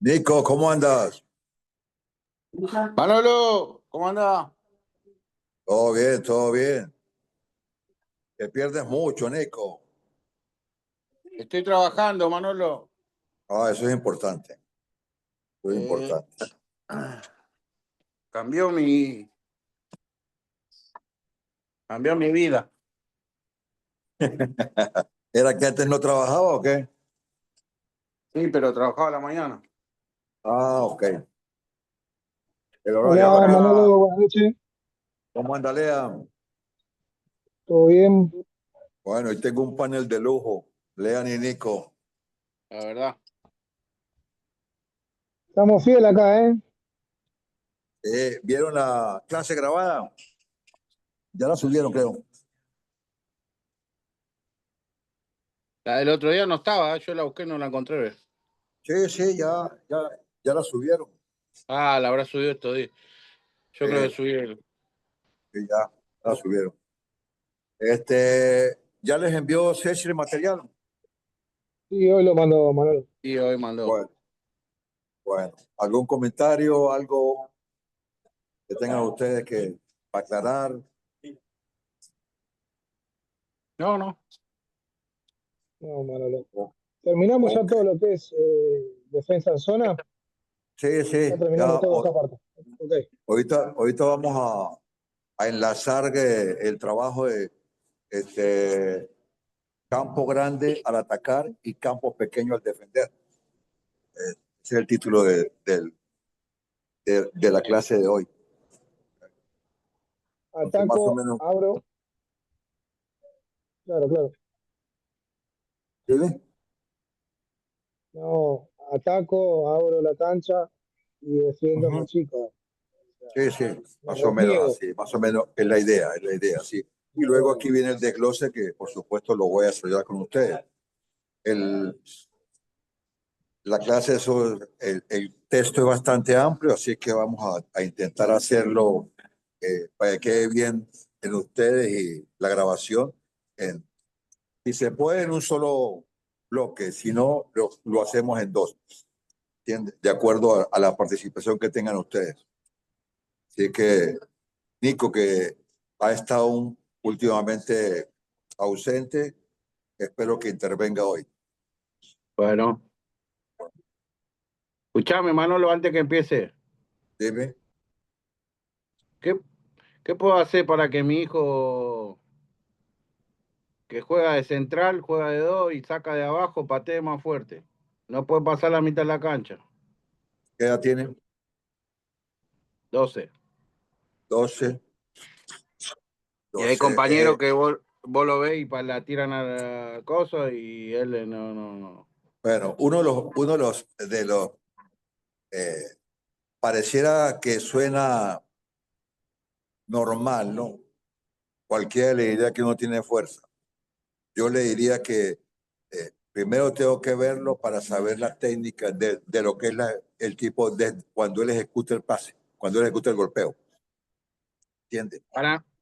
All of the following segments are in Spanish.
Nico, ¿cómo andas? Manolo, ¿cómo anda? Todo bien, todo bien. Te pierdes mucho, Nico. Estoy trabajando, Manolo. Ah, eso es importante. Eso es Eh, importante. cambió cambió mi vida. ¿Era que antes no trabajaba o qué? Sí, pero trabajaba a la mañana. Ah, ok. El Y horario. Hola ahora, Manolo, buenas noches. ¿Cómo anda, Lea? ¿Todo bien? Bueno, hoy tengo un panel de lujo. Lean y Nico. la verdad. Estamos fieles acá, ¿eh? ¿Vieron la clase grabada? Ya la subieron, creo. La del otro día no estaba, yo la busqué y no la encontré. Sí, sí, ya la subieron. Ah, la habrá subido estos días. Yo creo que Eh, subí sí, ya la subieron. ¿Ya les envió Ceci el material? Sí, hoy lo mando Manolo. y hoy mandó. Bueno, bueno. ¿Algún comentario, algo que tengan ustedes que aclarar? No, no. No, Manolo. O- Terminamos ya Ok. todo lo que es defensa en zona. Sí, Ya sí. terminamos toda esa parte. Ok. Ahorita vamos a enlazar el trabajo de este, campo grande al atacar y campo pequeño al defender. Ese es el título de la clase de hoy. Entonces, más o Ataco, menos. abro. Claro, claro. ¿Sí ve? No, ataco, abro la cancha y defiendo más Ujú. chico. Sí, sí, Me más o menos repliego. así, más o menos es la idea, sí. Y luego aquí viene el desglose que por supuesto lo voy a desarrollar con ustedes. El, la clase, el texto es bastante amplio, así que vamos a intentar hacerlo para que quede bien en ustedes y la grabación. En, si se puede en un solo bloque, si no, lo hacemos en dos, ¿entiendes? De acuerdo a la participación que tengan ustedes. Así que Nico, que ha estado últimamente ausente, espero que intervenga hoy. Bueno, escuchame, Manolo, antes que empiece. Dime. ¿Qué, qué puedo hacer para que mi hijo que juega de central, juega de dos y saca de abajo, patee más fuerte? No puede pasar la mitad de la cancha. ¿Qué edad tiene? 12. 12. Y hay 12. compañeros que vos lo ves y la tiran a la cosa y él no, no, no. Bueno, uno de los eh, pareciera que suena normal, ¿no? Cualquiera le diría que uno tiene fuerza. Yo le diría que primero tengo que verlo para saber las técnicas de lo que es el tipo de cuando él ejecuta el pase, cuando él ejecuta el golpeo. ¿Entiendes?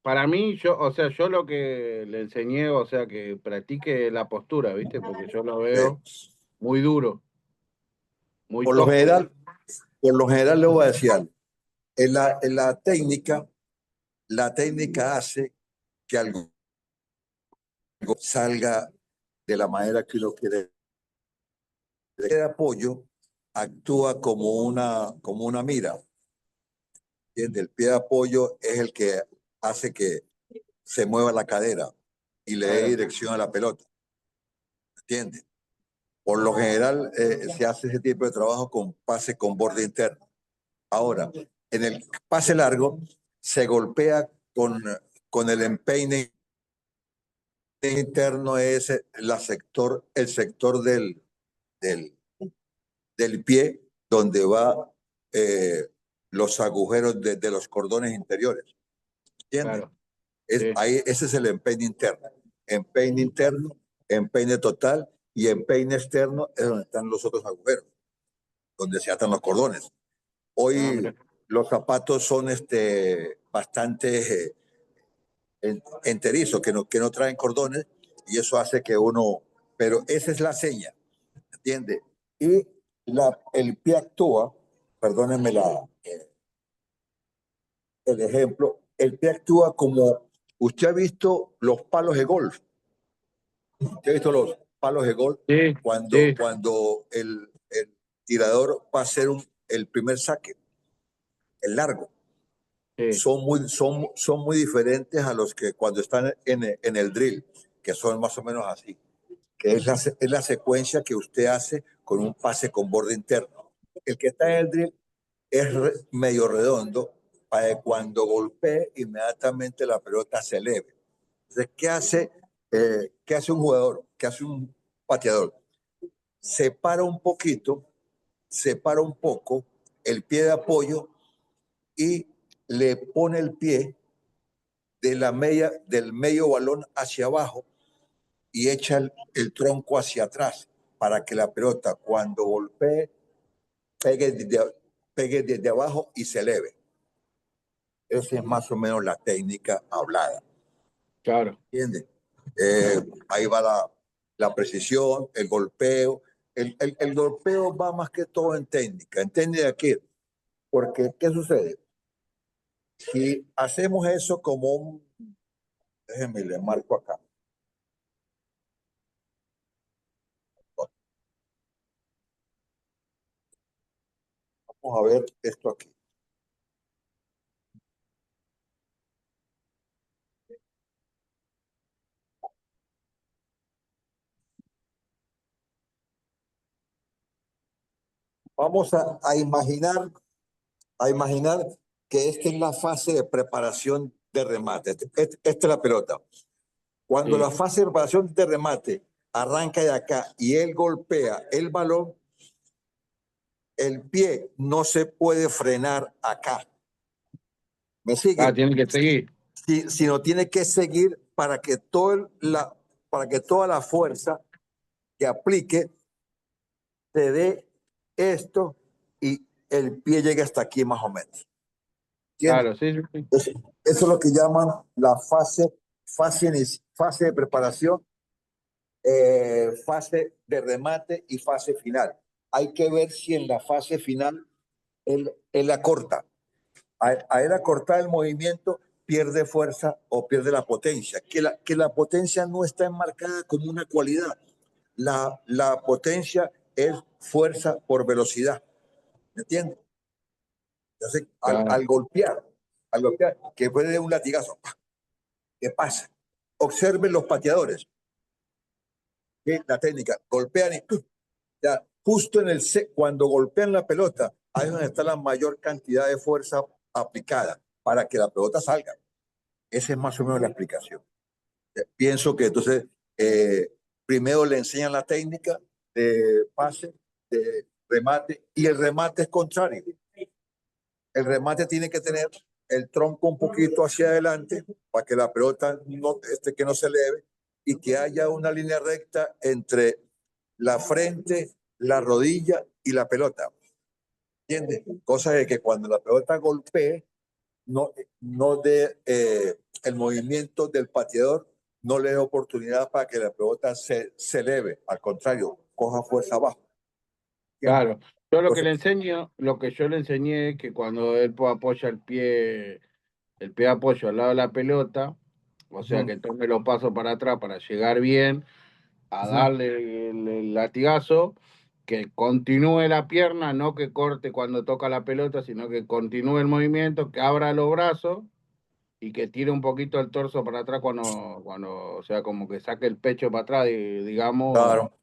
Para mí, yo, o sea, yo lo que le enseñé, o sea, que practique la postura, ¿viste? Porque yo lo veo Sí. muy duro, muy Por lo tosco. general, por lo general le voy a decir algo. La técnica hace que algo salga de la manera que uno quiere. El apoyo actúa como una mira. ¿Entiendes? El pie de apoyo es el que hace que se mueva la cadera y le dé Claro. dirección a la pelota. ¿Entiendes? Por lo general se hace ese tipo de trabajo con pase con borde interno. Ahora, en el pase largo se golpea con el empeine interno, es el sector del, del pie donde va los agujeros de los cordones interiores. ¿Entiendes? Claro, sí, Ese es el empeine interno. Empeine interno, empeine total y empeine externo es donde están los otros agujeros, donde se atan los cordones. ah, mira, Hoy los zapatos son bastante enterizos, que no traen cordones, y eso hace que uno, pero esa es la seña, ¿entiende? Y el pie actúa, perdónenme el ejemplo, el pie actúa como, usted ha visto los palos de golf, usted ha visto los palos de golf Sí, sí, cuando el tirador va a hacer el primer saque, el largo. sí. Son muy diferentes a los que cuando están en el drill, que son más o menos así, que es la secuencia que usted hace con un pase con borde interno. El que está en el drill es medio redondo para que cuando golpee inmediatamente la pelota se eleve. Entonces, qué hace un jugador? ¿Qué hace un pateador? Separa un poquito, separa un poco el pie de apoyo y le pone el pie del medio balón hacia abajo y echa el tronco hacia atrás para que la pelota cuando golpee pegue desde abajo y se eleve. Esa es más o menos la técnica hablada. Claro. ¿Entiendes? Ahí va la precisión, el golpeo. El golpeo va más que todo en técnica. ¿En técnica qué? Porque, ¿qué sucede? Si hacemos eso como déjenme le marco acá. Vamos a ver esto aquí. Vamos a imaginar que esta es la fase de preparación de remate. Esta es la pelota. Cuando Sí. la fase de preparación de remate arranca de acá y él golpea el balón, el pie no se puede frenar acá. ¿Me Ah, sigue? tiene que seguir. Sino tiene que seguir para que toda la fuerza que aplique se dé esto y el pie llegue hasta aquí más o menos. ¿Entiendes? Claro, sí, sí, sí. Eso es lo que llaman la fase de preparación, fase de remate y fase final. Hay que ver si en la fase final él la corta. A él acortar el movimiento pierde fuerza o pierde la potencia. Que la potencia no está enmarcada como una cualidad. La potencia es fuerza por velocidad. ¿Me entiendes? Entonces, Claro. al golpear, que puede un latigazo, ¿qué pasa? Observen los pateadores, que la técnica, golpean y ya, justo cuando golpean la pelota, ahí es donde está la mayor cantidad de fuerza aplicada para que la pelota salga. Esa es más o menos la explicación. Pienso que entonces primero le enseñan la técnica de pase, de remate, y el remate es contrario. El remate tiene que tener el tronco un poquito hacia adelante para que la pelota que no se eleve y que haya una línea recta entre la frente, la rodilla y la pelota. ¿Entiendes? Cosa de que cuando la pelota golpee, no dé el movimiento del pateador, no le dé oportunidad para que la pelota se eleve. Al contrario, coja fuerza abajo. ¿Entiendes? Claro. Yo lo que Entonces, le enseño, lo que yo le enseñé es que cuando él apoya el pie de apoyo al lado de la pelota, o sea que tome los pasos para atrás para llegar bien, a darle el latigazo, que continúe la pierna, no que corte cuando toca la pelota, sino que continúe el movimiento, que abra los brazos y que tire un poquito el torso para atrás o sea, como que saque el pecho para atrás, digamos, claro, sí,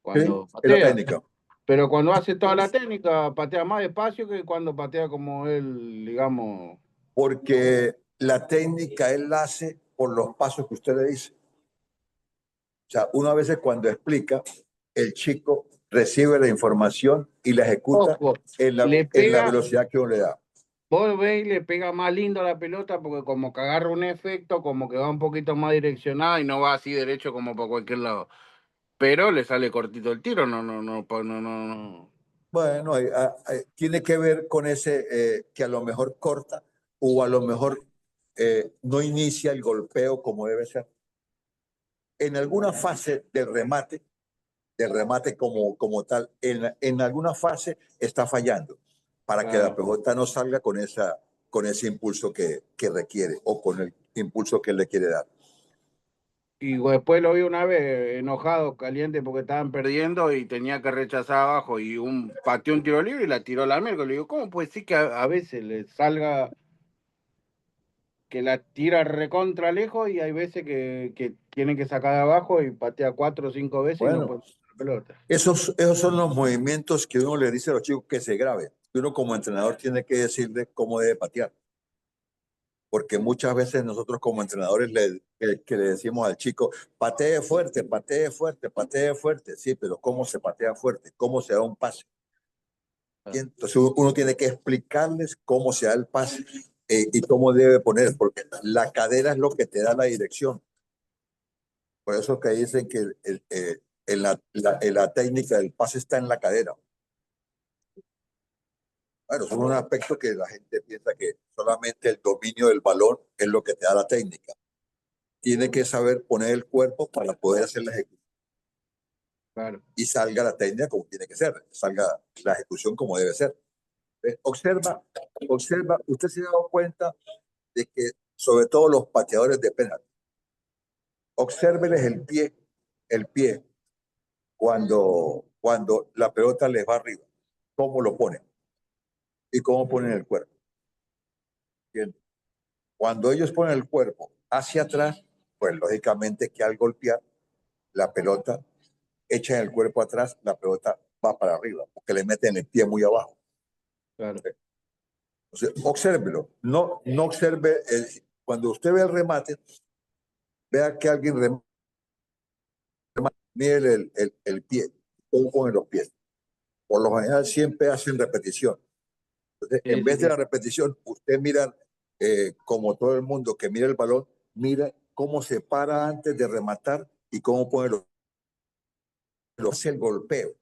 cuando es la patea. técnica. Pero cuando hace toda la técnica, patea más despacio que cuando patea como él, digamos. Porque la técnica él la hace por los pasos que usted le dice. O sea, uno a veces cuando explica, el chico recibe la información y la ejecuta Ojo, le en la pega, velocidad que uno le da. vos veis, le pega más lindo a la pelota porque como que agarra un efecto, como que va un poquito más direccionada y no va así derecho como por cualquier lado. Pero le sale cortito el tiro, no. Bueno, tiene que ver con ese que a lo mejor corta o a lo mejor no inicia el golpeo como debe ser. En alguna fase del remate como tal, en alguna fase está fallando para que la pelota no salga con ese impulso que requiere o con el impulso que le quiere dar. Y después lo vi una vez enojado, caliente porque estaban perdiendo y tenía que rechazar abajo y pateó un tiro libre y la tiró a la miércoles. Le digo, ¿cómo puede ser que a veces le salga que la tira recontra lejos y hay veces que tiene que sacar de abajo y patea 4 o 5 veces y no Bueno, puede meter la pelota? esos son los movimientos que uno le dice a los chicos que se graben. Uno como entrenador tiene que decirle cómo debe patear. Porque muchas veces nosotros como entrenadores que le decimos al chico, patee fuerte, patee fuerte, patee fuerte. Sí, pero ¿cómo se patea fuerte? ¿Cómo se da un pase? Y entonces uno tiene que explicarles cómo se da el pase y cómo debe poner, porque la cadera es lo que te da la dirección. Por eso que dicen que en la técnica del pase está en la cadera. Bueno, eso es un aspecto que la gente piensa que solamente el dominio del balón es lo que te da la técnica. Tiene que saber poner el cuerpo para poder hacer la ejecución. Claro. Y salga la técnica como tiene que ser, salga la ejecución como debe ser. Observa, usted se ha dado cuenta de que sobre todo los pateadores de penalti, obsérveles el pie cuando la pelota les va arriba, cómo lo ponen y cómo ponen el cuerpo. ¿Entiendes? Cuando ellos ponen el cuerpo hacia atrás, pues lógicamente que al golpear la pelota, echan el cuerpo atrás, la pelota va para arriba, porque le meten el pie muy abajo. Claro. Entonces, obsérvelo. No observe, cuando usted ve el remate, vea que alguien remate, mire el pie, cómo pone los pies. Por lo general siempre hacen repetición. Entonces, Sí, en sí, vez de sí. la repetición, usted mira, como todo el mundo que mira el balón, mira cómo se para antes de rematar y cómo pone hace el golpeo.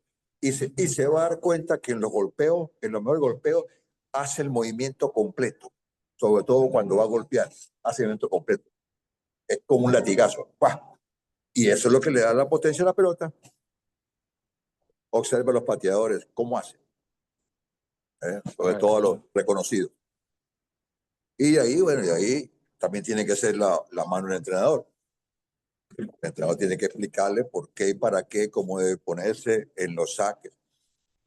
Y se va a dar cuenta que en los golpeos, en los mejores golpeos, hace el movimiento completo. Sobre todo cuando va a golpear, hace el movimiento completo. Es como un latigazo. ¡Pah! Y eso es lo que le da la potencia a la pelota. Observa los pateadores, cómo hacen. Sobre Claro. todo los reconocidos. Y ahí, bueno, y ahí también tiene que ser la mano del entrenador. El entrenador tiene que explicarle por qué y para qué, cómo debe ponerse en los saques.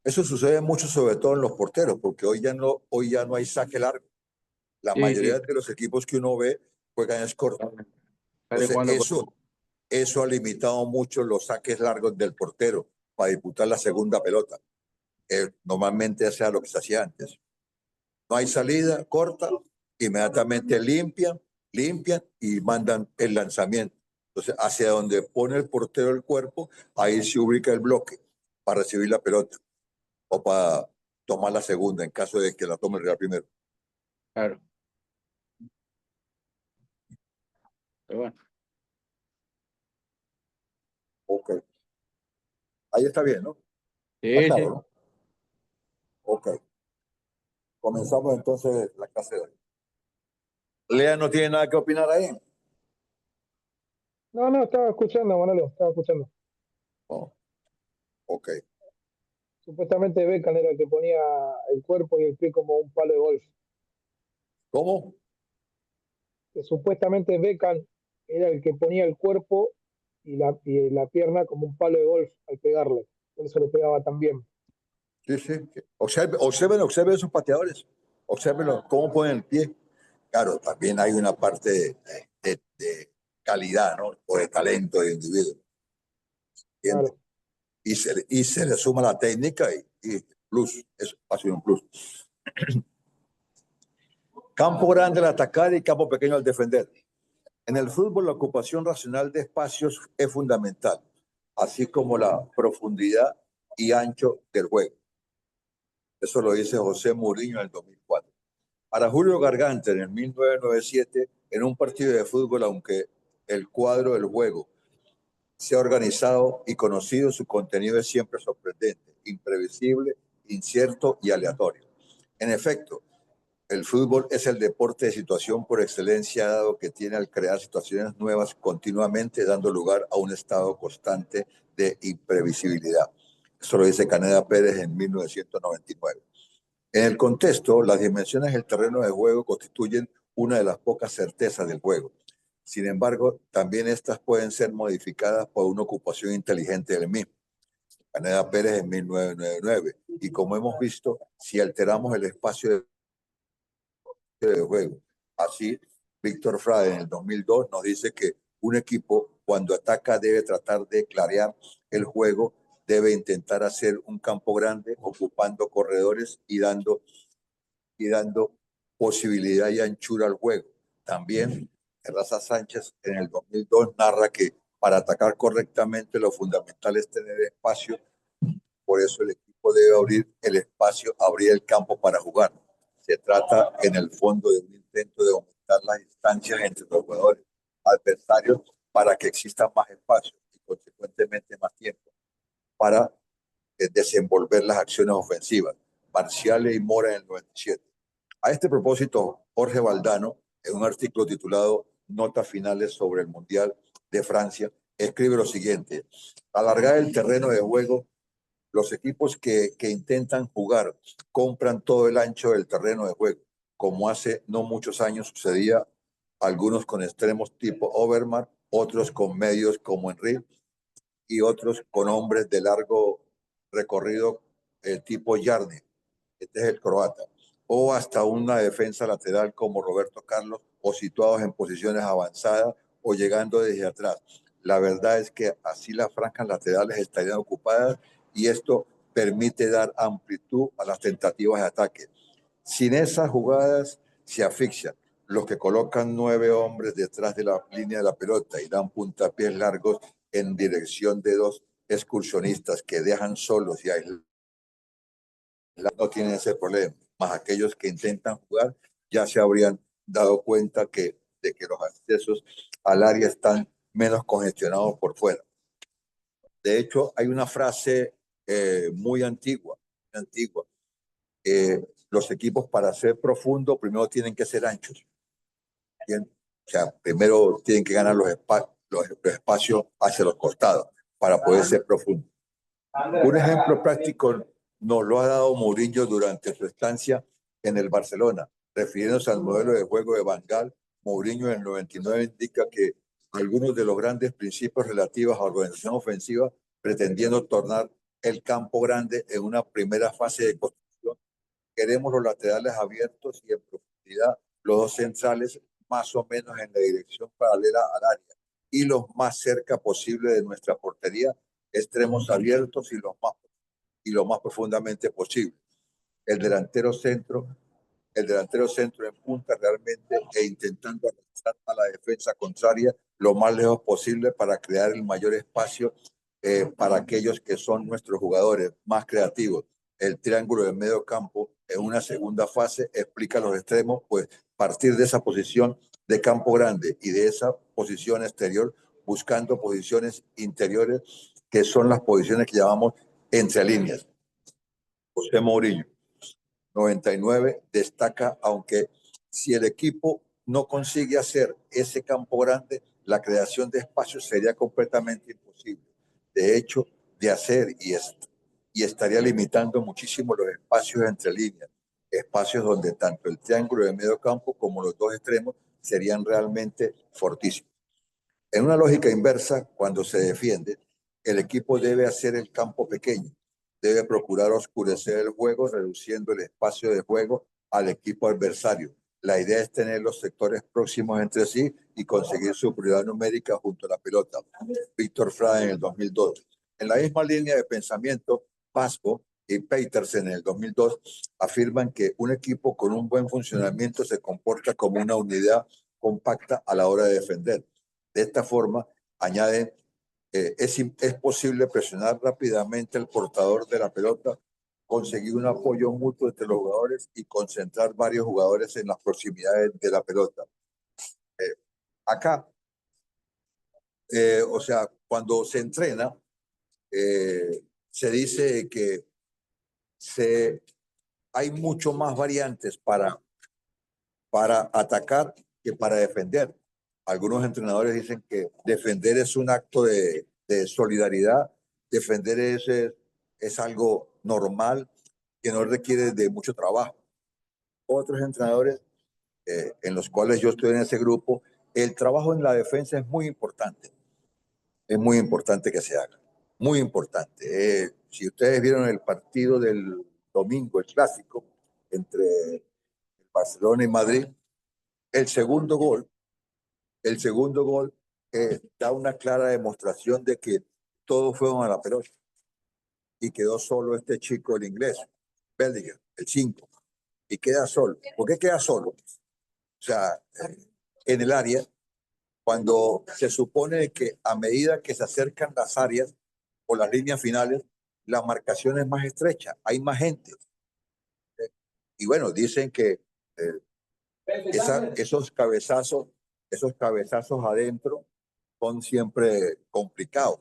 Eso sucede mucho, sobre todo en los porteros, porque hoy ya no hay saque largo. La Sí, sí. mayoría de los equipos que uno ve juegan es corto. Sale Entonces, jugando eso ha limitado mucho los saques largos del portero para disputar la segunda pelota. Normalmente sea lo que se hacía antes. No hay salida corta, inmediatamente limpian y mandan el lanzamiento. Entonces, hacia donde pone el portero el cuerpo, ahí se ubica el bloque para recibir la pelota o para tomar la segunda en caso de que la tome el Real primero. Claro. Pero bueno. Ok. Ahí está bien, ¿no? Está Sí, claro, sí. ¿no? Ok. Comenzamos entonces la clase de hoy. Lea no tiene nada que opinar ahí. No, estaba escuchando, Manolo, estaba escuchando. Oh, ok. Supuestamente Beckham era el que ponía el cuerpo y el pie como un palo de golf. ¿Cómo? Que supuestamente Beckham era el que ponía el cuerpo y la pierna como un palo de golf al pegarle. Por eso le pegaba tan bien. Sí, sí. Observen esos pateadores. Observen cómo ponen el pie. Claro, también hay una parte de calidad, ¿no? O de talento de individuo. ¿Entiendes? Claro. Y se le suma la técnica y plus. Eso ha sido un plus. Campo grande al atacar y campo pequeño al defender. En el fútbol, la ocupación racional de espacios es fundamental, así como la profundidad y ancho del juego. Eso lo dice José Mourinho en el 2004. Para Julio Garganta, en el 1997, en un partido de fútbol, aunque el cuadro del juego sea organizado y conocido, su contenido es siempre sorprendente, imprevisible, incierto y aleatorio. En efecto, El fútbol es el deporte de situación por excelencia, dado que tiene al crear situaciones nuevas continuamente, dando lugar a un estado constante de imprevisibilidad. Eso lo dice Caneda Pérez en 1999. En el contexto, las dimensiones del terreno de juego constituyen una de las pocas certezas del juego. Sin embargo, también estas pueden ser modificadas por una ocupación inteligente del mismo. Caneda Pérez en 1999. Y como hemos visto, si alteramos el espacio de juego. Así, Víctor Frade en el 2002 nos dice que un equipo cuando ataca debe tratar de clarear el juego, debe intentar hacer un campo grande ocupando corredores y dando posibilidad y anchura al juego. También Raza Sánchez en el 2002 narra que para atacar correctamente lo fundamental es tener espacio, por eso el equipo debe abrir el espacio, abrir el campo para jugar. Se trata en el fondo de un intento de aumentar las distancias entre los jugadores adversarios para que exista más espacio y consecuentemente más tiempo para desenvolver las acciones ofensivas. Marciales y Mora en el 97. A este propósito, Jorge Valdano, en un artículo titulado Notas finales sobre el Mundial de Francia, escribe lo siguiente: alargar el terreno de juego, los equipos que intentan jugar compran todo el ancho del terreno de juego, como hace no muchos años sucedía, algunos con extremos tipo Overmars, otros con medios como Henry y otros con hombres de largo recorrido tipo Yarni, este es el croata, o hasta una defensa lateral como Roberto Carlos, o situados en posiciones avanzadas o llegando desde atrás. La verdad es que así las franjas laterales estarían ocupadas y esto permite dar amplitud a las tentativas de ataque. Sin esas jugadas se asfixian los que colocan 9 hombres detrás de la línea de la pelota y dan puntapiés largos en dirección de dos excursionistas que dejan solos y aislados. No tienen ese problema, más aquellos que intentan jugar ya se habrían dado cuenta de que los accesos al área están menos congestionados por fuera. De hecho, hay una frase muy antigua. Los equipos para ser profundos primero tienen que ser anchos. Bien, o sea, primero tienen que ganar los espacios hacia los costados para poder ser profundos. Un ejemplo práctico nos lo ha dado Mourinho durante su estancia en el Barcelona. Refiriéndose al modelo de juego de Van Gaal, Mourinho en el 99 indica que algunos de los grandes principios relativos a organización ofensiva, pretendiendo tornar el campo grande en una primera fase de construcción, queremos los laterales abiertos y en profundidad, los dos centrales más o menos en la dirección paralela al área y los más cerca posible de nuestra portería, extremos abiertos y lo más profundamente posible. El delantero centro, el delantero centro en punta realmente e intentando arrastrar a la defensa contraria lo más lejos posible para crear el mayor espacio para aquellos que son nuestros jugadores más creativos. El triángulo de medio campo en una segunda fase explica los extremos, pues partir de esa posición de campo grande y de esa posición exterior buscando posiciones interiores que son las posiciones que llamamos entre líneas. José Mourinho, 99, destaca, aunque si el equipo no consigue hacer ese campo grande, la creación de espacios sería completamente imposible. De hecho, de hacer y estaría limitando muchísimo los espacios entre líneas, espacios donde tanto el triángulo de medio campo como los dos extremos serían realmente fortísimos. En una lógica inversa, cuando se defiende, el equipo debe hacer el campo pequeño, debe procurar oscurecer el juego, reduciendo el espacio de juego al equipo adversario. La idea es tener los sectores próximos entre sí y conseguir superioridad numérica junto a la pelota. Víctor Frade en el 2002. En la misma línea de pensamiento, Pasco y Petersen en el 2002 afirman que un equipo con un buen funcionamiento se comporta como una unidad compacta a la hora de defender. De esta forma, añaden, es posible presionar rápidamente el portador de la pelota, conseguir un apoyo mutuo entre los jugadores y concentrar varios jugadores en las proximidades de la pelota. Acá, o sea, cuando se entrena, se dice que hay mucho más variantes para para atacar que para defender. Algunos entrenadores dicen que defender es un acto de solidaridad, defender es algo normal que no requiere de mucho trabajo. Otros entrenadores, en los cuales yo estoy en ese grupo, el trabajo en la defensa es muy importante que se haga, muy importante. Si ustedes vieron el partido del domingo, el clásico, entre Barcelona y Madrid, el segundo gol, el segundo gol da una clara demostración de que todos fueron a la pelota y quedó solo este chico, el inglés, Bellingham, el 5, y queda solo. ¿Por qué queda solo? O sea, en el área, cuando se supone que a medida que se acercan las áreas o las líneas finales, la marcación es más estrecha, hay más gente. Y bueno, dicen que esos cabezazos adentro son siempre complicados.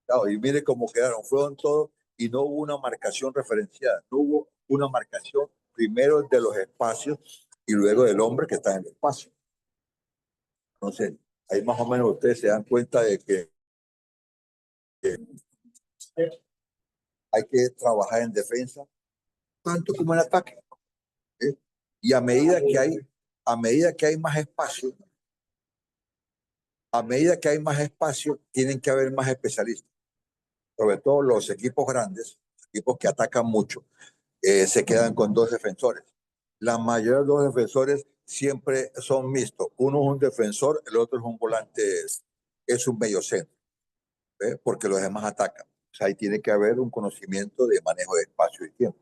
Claro, y mire cómo quedaron, fueron todos y no hubo una marcación referenciada, no hubo una marcación primero de los espacios y luego del hombre que está en el espacio. Entonces, ahí más o menos ustedes se dan cuenta de que hay que trabajar en defensa tanto como en ataque. ¿Eh? Y a medida que hay más espacio, tienen que haber más especialistas. Sobre todo los equipos grandes, equipos que atacan mucho, se quedan con dos defensores. La mayoría de los defensores siempre son mixtos. Uno es un defensor, el otro es un volante, es un mediocentro, porque los demás atacan. O sea, ahí tiene que haber un conocimiento de manejo de espacio y tiempo.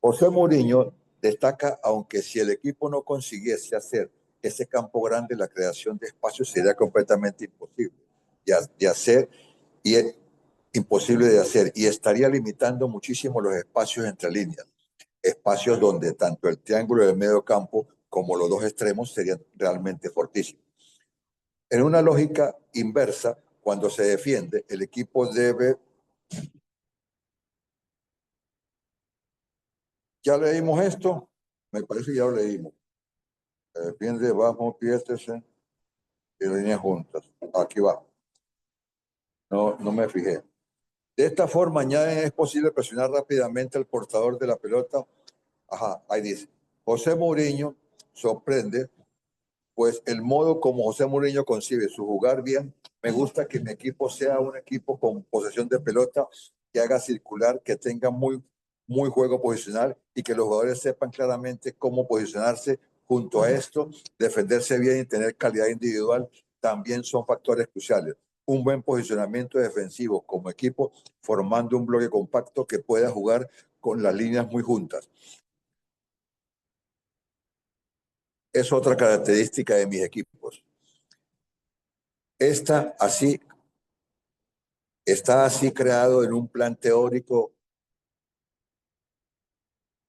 José Mourinho destaca, aunque si el equipo no consiguiese hacer ese campo grande, la creación de espacios sería completamente imposible de hacer y es imposible de hacer y estaría limitando muchísimo los espacios entre líneas, espacios donde tanto el triángulo del medio campo como los dos extremos serían realmente fortísimos. En una lógica inversa, cuando se defiende, el equipo debe... ¿Ya leímos esto? Me parece que ya lo leímos. Defiende, bajo, piérdese y líneas juntas. Aquí va. No me fijé. De esta forma, añaden, es posible presionar rápidamente al portador de la pelota. Ajá, ahí dice. José Mourinho sorprende, pues el modo como José Mourinho concibe su jugar bien, me gusta que mi equipo sea un equipo con posesión de pelota, que haga circular, que tenga muy juego posicional y que los jugadores sepan claramente cómo posicionarse. Junto a esto, defenderse bien y tener calidad individual también son factores cruciales. Un buen posicionamiento defensivo como equipo, formando un bloque compacto que pueda jugar con las líneas muy juntas. Es otra característica de mis equipos. Está así creado en un plan teórico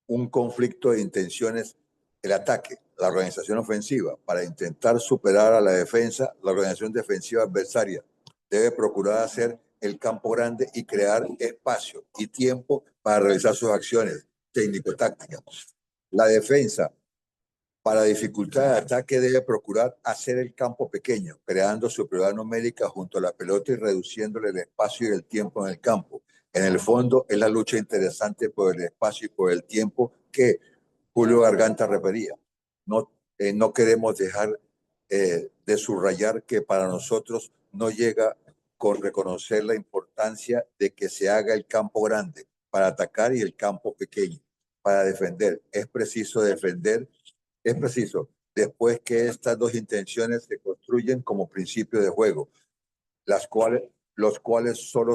un conflicto de intenciones, el ataque, la organización ofensiva, para intentar superar a la defensa, la organización defensiva adversaria debe procurar hacer el campo grande y crear espacio y tiempo para realizar sus acciones técnico-tácticas. La defensa, para dificultar el ataque, debe procurar hacer el campo pequeño, creando superioridad numérica junto a la pelota y reduciéndole el espacio y el tiempo en el campo. En el fondo, es la lucha interesante por el espacio y por el tiempo que Julio Garganta refería. No queremos dejar de subrayar que para nosotros no llega con reconocer la importancia de que se haga el campo grande para atacar y el campo pequeño para defender. Es preciso defender. Es preciso, después que estas dos intenciones se construyen como principio de juego, los cuales solo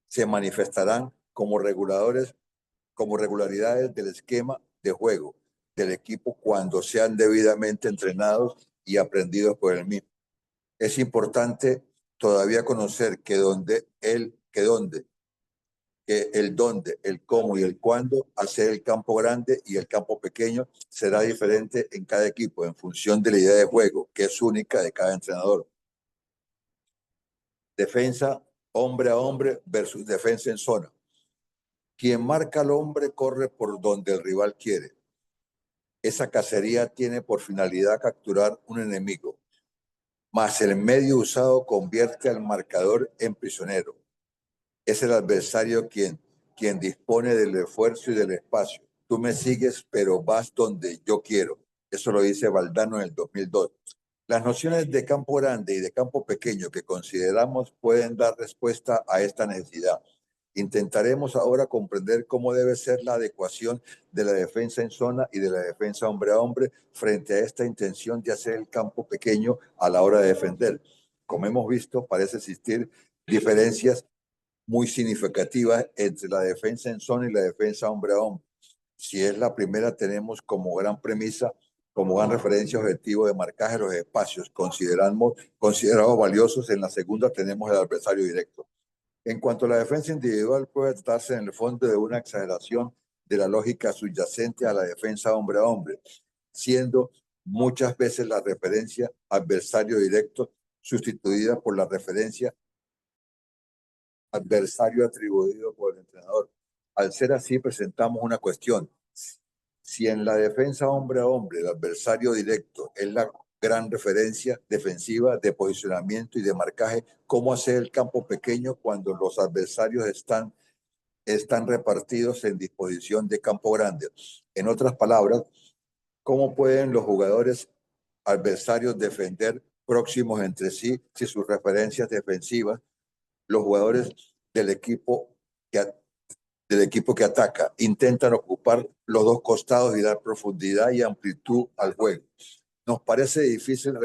se manifestarán como reguladores, como regularidades del esquema de juego del equipo cuando sean debidamente entrenados y aprendidos por el mismo. Es importante todavía conocer que el dónde, el cómo y el cuándo, hacer el campo grande y el campo pequeño será diferente en cada equipo en función de la idea de juego, que es única de cada entrenador. Defensa hombre a hombre versus defensa en zona. Quien marca al hombre corre por donde el rival quiere. Esa cacería tiene por finalidad capturar un enemigo, mas el medio usado convierte al marcador en prisionero. Es el adversario quien dispone del esfuerzo y del espacio. Tú me sigues, pero vas donde yo quiero. Eso lo dice Valdano en el 2002. Las nociones de campo grande y de campo pequeño que consideramos pueden dar respuesta a esta necesidad. Intentaremos ahora comprender cómo debe ser la adecuación de la defensa en zona y de la defensa hombre a hombre frente a esta intención de hacer el campo pequeño a la hora de defender. Como hemos visto, parece existir diferencias muy significativas entre la defensa en zona y la defensa hombre a hombre. Si es la primera, tenemos como gran premisa, como gran referencia objetivo de marcaje los espacios considerados valiosos. En la segunda tenemos el adversario directo. En cuanto a la defensa individual, puede tratarse en el fondo de una exageración de la lógica subyacente a la defensa hombre a hombre, siendo muchas veces la referencia adversario directo sustituida por la referencia adversario atribuido por el entrenador. Al ser así, presentamos una cuestión. Si en la defensa hombre a hombre el adversario directo es la gran referencia defensiva de posicionamiento y de marcaje, ¿cómo hacer el campo pequeño cuando los adversarios están repartidos en disposición de campo grande? En otras palabras, ¿cómo pueden los jugadores adversarios defender próximos entre sí si sus referencias defensivas, los jugadores del equipo que ataca intentan ocupar los dos costados y dar profundidad y amplitud al juego? Nos parece difícil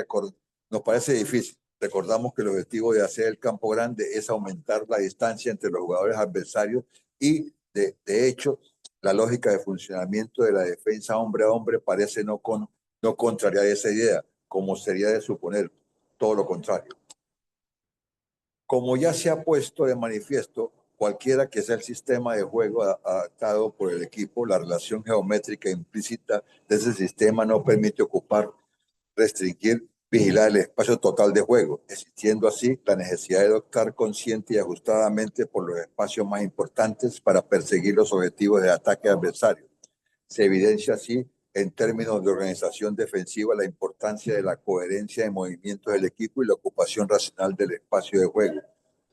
Recordamos que el objetivo de hacer el campo grande es aumentar la distancia entre los jugadores adversarios y, de hecho, la lógica de funcionamiento de la defensa hombre a hombre parece no contrariar esa idea, como sería de suponer, todo lo contrario. Como ya se ha puesto de manifiesto, cualquiera que sea el sistema de juego adaptado por el equipo, la relación geométrica implícita de ese sistema no permite ocupar, restringir, vigilar el espacio total de juego, existiendo así la necesidad de optar consciente y ajustadamente por los espacios más importantes para perseguir los objetivos de ataque adversario. Se evidencia así, en términos de organización defensiva, la importancia de la coherencia de movimientos del equipo y la ocupación racional del espacio de juego.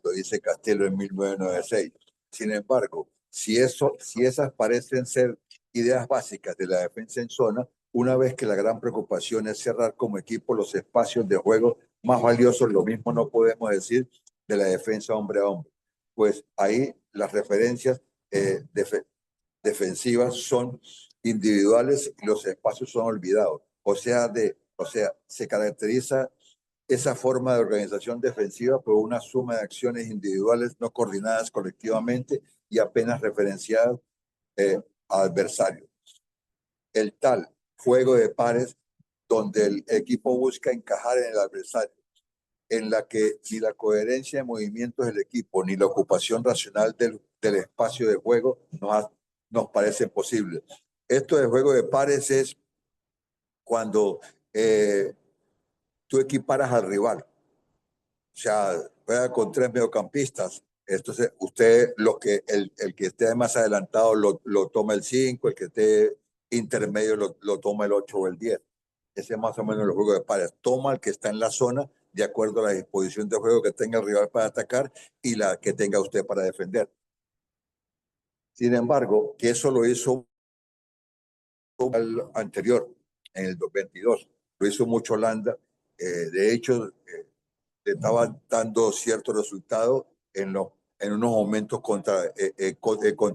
Lo dice Castelo en 1996. Sin embargo, si esas parecen ser ideas básicas de la defensa en zona, una vez que la gran preocupación es cerrar como equipo los espacios de juego más valiosos, lo mismo no podemos decir de la defensa hombre a hombre. Pues ahí las referencias defensivas son individuales y los espacios son olvidados. O sea, se caracteriza esa forma de organización defensiva por una suma de acciones individuales no coordinadas colectivamente y apenas referenciadas a adversarios. El tal juego de pares donde el equipo busca encajar en el adversario, en la que ni la coherencia de movimientos del equipo ni la ocupación racional del espacio de juego nos parece posible. Esto de juego de pares es cuando tú equiparas al rival. O sea, juega con tres mediocampistas. Entonces, el que esté más adelantado lo toma el 5, el que esté intermedio lo toma el 8 o el 10. Ese es más o menos el juego de pares. Toma el que está en la zona de acuerdo a la disposición de juego que tenga el rival para atacar y la que tenga usted para defender. Sin embargo, que eso lo hizo el anterior, en el 2022. Lo hizo mucho Holanda. De hecho, estaba dando cierto resultado en unos momentos contra